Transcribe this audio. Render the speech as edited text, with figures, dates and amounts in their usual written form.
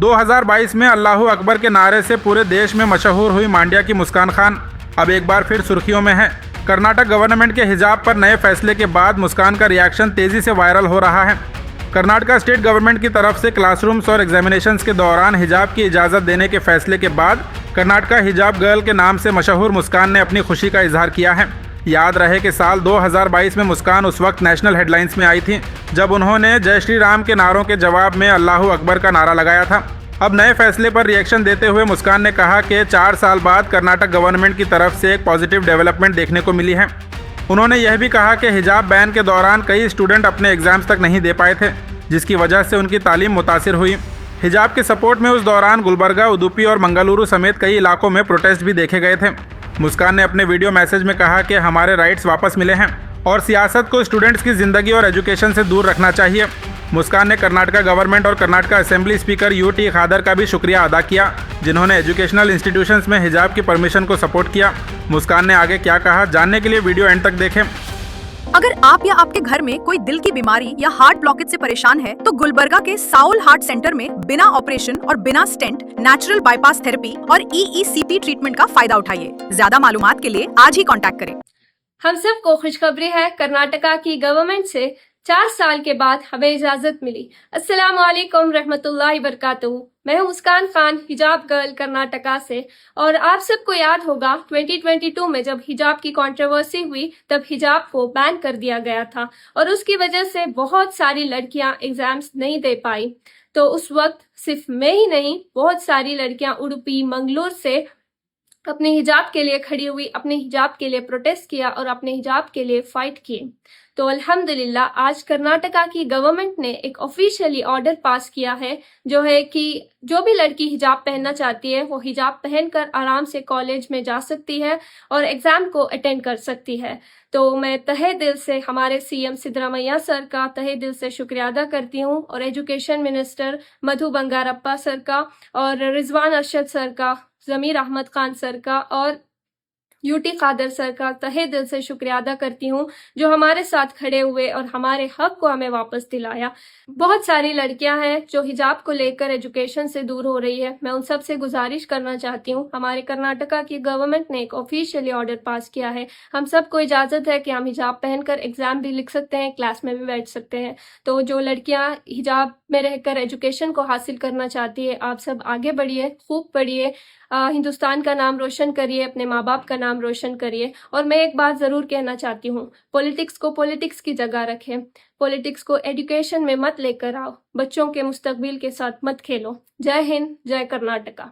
2022 में अल्लाहू अकबर के नारे से पूरे देश में मशहूर हुई मांड्या की मुस्कान खान अब एक बार फिर सुर्खियों में है। कर्नाटक गवर्नमेंट के हिजाब पर नए फैसले के बाद मुस्कान का रिएक्शन तेजी से वायरल हो रहा है। कर्नाटक स्टेट गवर्नमेंट की तरफ से क्लासरूम्स और एग्जामिनेशंस के दौरान हिजाब की इजाज़त देने के फैसले के बाद कर्नाटक हिजाब गर्ल के नाम से मशहूर मुस्कान ने अपनी खुशी का इजहार किया है। याद रहे कि साल 2022 में मुस्कान उस वक्त नेशनल हेडलाइंस में आई थी जब उन्होंने जय श्री राम के नारों के जवाब में अल्लाहू अकबर का नारा लगाया था। अब नए फैसले पर रिएक्शन देते हुए मुस्कान ने कहा कि 4 साल बाद कर्नाटक गवर्नमेंट की तरफ से एक पॉजिटिव डेवलपमेंट देखने को मिली है। उन्होंने यह भी कहा कि हिजाब बैन के दौरान कई स्टूडेंट अपने एग्जाम्स तक नहीं दे पाए थे, जिसकी वजह से उनकी तालीम मुतासिर हुई। हिजाब के सपोर्ट में उस दौरान गुलबर्गा, उडुपी और मंगलुरु समेत कई इलाकों में प्रोटेस्ट भी देखे गए थे। मुस्कान ने अपने वीडियो मैसेज में कहा कि हमारे राइट्स वापस मिले हैं और सियासत को स्टूडेंट्स की ज़िंदगी और एजुकेशन से दूर रखना चाहिए। मुस्कान ने कर्नाटक गवर्नमेंट और कर्नाटक असेंबली स्पीकर यूटी खादर का भी शुक्रिया अदा किया, जिन्होंने एजुकेशनल इंस्टीट्यूशंस में हिजाब की परमिशन को सपोर्ट किया। मुस्कान ने आगे क्या कहा, जानने के लिए वीडियो एंड तक देखें। अगर आप या आपके घर में कोई दिल की बीमारी या हार्ट ब्लॉकेज से परेशान है तो गुलबर्गा के साउल हार्ट सेंटर में बिना ऑपरेशन और बिना स्टेंट नेचुरल बाईपास थेरेपी और EECP ट्रीटमेंट का फायदा उठाइए। ज्यादा मालूमात के लिए आज ही कांटेक्ट करें। हम सबको खुशखबरी है, कर्नाटका की गवर्नमेंट से 4 साल के बाद हमें इजाजत मिली। अस्सलाम वालेकुम रहमतुल्लाहि बरकातहू। मैं हूं मुस्कान खान, हिजाब गर्ल कर्नाटका से। और आप सबको याद होगा 2022 में जब हिजाब की कंट्रोवर्सी हुई तब हिजाब को बैन कर दिया गया था और उसकी वजह से बहुत सारी लड़कियां एग्जाम्स नहीं दे पाई। तो उस वक्त सिर्फ मैं ही नहीं, बहुत सारी लड़कियां उडुपी, मंगलूर से अपने हिजाब के लिए खड़ी हुई, अपने हिजाब के लिए प्रोटेस्ट किया और अपने हिजाब के लिए फाइट किए। तो अल्हम्दुलिल्लाह आज कर्नाटका की गवर्नमेंट ने एक ऑफिशियली ऑर्डर पास किया है, जो है कि जो भी लड़की हिजाब पहनना चाहती है वो हिजाब पहनकर आराम से कॉलेज में जा सकती है और एग्जाम को अटेंड कर सकती है। तो मैं तहे दिल से हमारे CM सिद्धरामैया सर का तहे दिल से शुक्रिया अदा करती हूँ और एजुकेशन मिनिस्टर मधु बंगारप्पा सर का और रिजवान अरशद सर का, जमीर अहमद खान सर का और यूटी खादर सर का तहे दिल से शुक्रिया अदा करती हूँ, जो हमारे साथ खड़े हुए और हमारे हक को हमें वापस दिलाया। बहुत सारी लड़कियां हैं जो हिजाब को लेकर एजुकेशन से दूर हो रही है। मैं उन सब से गुजारिश करना चाहती हूँ, हमारे कर्नाटका की गवर्नमेंट ने एक ऑफिशियली ऑर्डर पास किया है। हम सबको इजाज़त है कि हम हिजाब पहनकर एग्जाम भी लिख सकते हैं, क्लास में भी बैठ सकते हैं। तो जो लड़कियाँ हिजाब में रहकर एजुकेशन को हासिल करना चाहती है, आप सब आगे बढ़िए, खूब पढ़िए, हिंदुस्तान का नाम रोशन करिए, अपने माँ बाप का नाम रोशन करिए। और मैं एक बात ज़रूर कहना चाहती हूँ, पॉलिटिक्स को पॉलिटिक्स की जगह रखें, पॉलिटिक्स को एजुकेशन में मत लेकर आओ, बच्चों के मुस्तकबिल के साथ मत खेलो। जय हिंद, जय कर्नाटका।